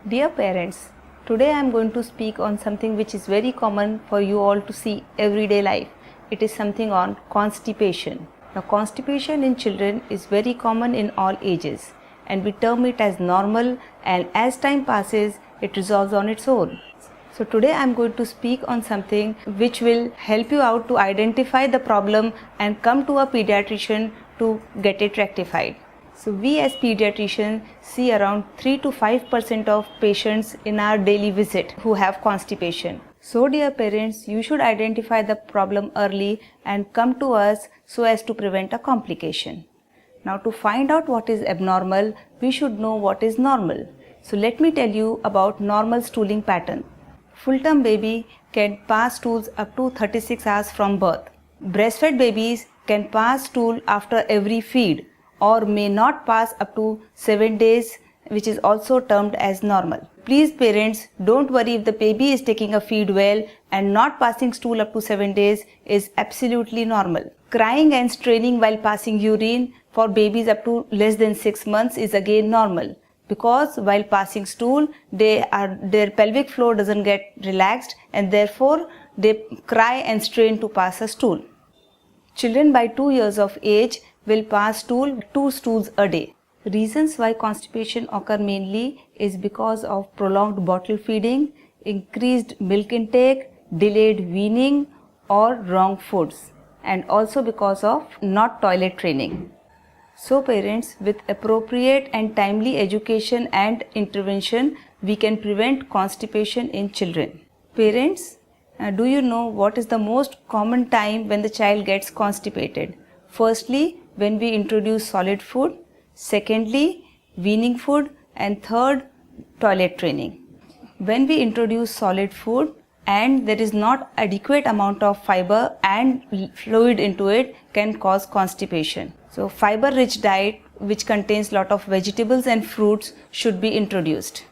Dear parents, today I am going to speak on something which is very common for you all to see everyday life. It is something on constipation. Now, constipation in children is very common in all ages, and we term it as normal, and as time passes it resolves on its own. So today I am going to speak on something which will help you out to identify the problem and come to a pediatrician to get it rectified. So we as pediatricians see around 3 to 5% of patients in our daily visit who have constipation. So dear parents, you should identify the problem early and come to us so as to prevent a complication. Now to find out what is abnormal, we should know what is normal. So let me tell you about normal stooling pattern. Full-term baby can pass stools up to 36 hours from birth. Breastfed babies can pass stool after every feed or may not pass up to 7 days, which is also termed as normal. Please parents, don't worry if the baby is taking a feed well and not passing stool up to 7 days is absolutely normal. Crying and straining while passing urine for babies up to less than 6 months is again normal, because while passing stool their pelvic floor doesn't get relaxed and therefore they cry and strain to pass a stool. Children by 2 years of age will pass 2 stools a day. Reasons why constipation occur mainly is because of prolonged bottle feeding, increased milk intake, delayed weaning or wrong foods, and also because of not toilet training. So parents, with appropriate and timely education and intervention, we can prevent constipation in children. Parents, do you know what is the most common time when the child gets constipated? Firstly, when we introduce solid food. Secondly, weaning food. And third, toilet training. When we introduce solid food and there is not adequate amount of fiber and fluid into it, can cause constipation. So fiber-rich diet which contains lot of vegetables and fruits should be introduced.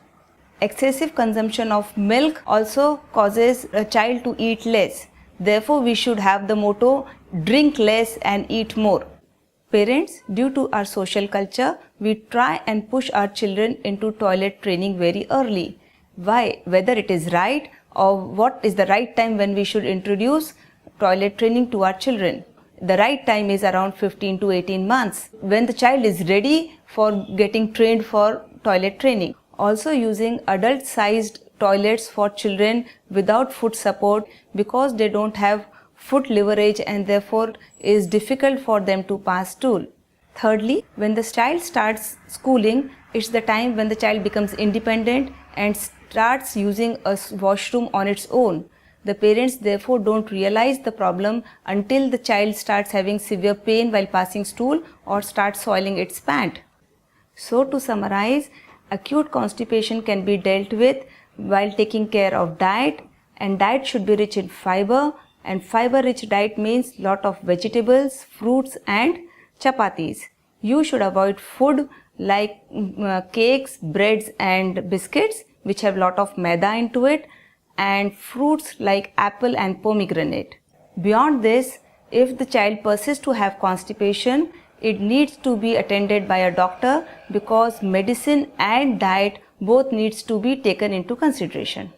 Excessive consumption of milk also causes a child to eat less. Therefore, we should have the motto, drink less and eat more. Parents, due to our social culture, we try and push our children into toilet training very early. Why? Whether it is right or what is the right time when we should introduce toilet training to our children. The right time is around 15 to 18 months, when the child is ready for getting trained for toilet training. Also using adult-sized toilets for children without foot support, because they don't have foot leverage and therefore is difficult for them to pass stool. Thirdly, when the child starts schooling, it's the time when the child becomes independent and starts using a washroom on its own. The parents therefore don't realize the problem until the child starts having severe pain while passing stool or starts soiling its pant. So to summarize, acute constipation can be dealt with while taking care of diet, and diet should be rich in fiber, and fiber-rich diet means lot of vegetables, fruits and chapatis. You should avoid food like cakes, breads and biscuits which have lot of maida into it, and fruits like apple and pomegranate. Beyond this, if the child persists to have constipation, it needs to be attended by a doctor, because medicine and diet both needs to be taken into consideration.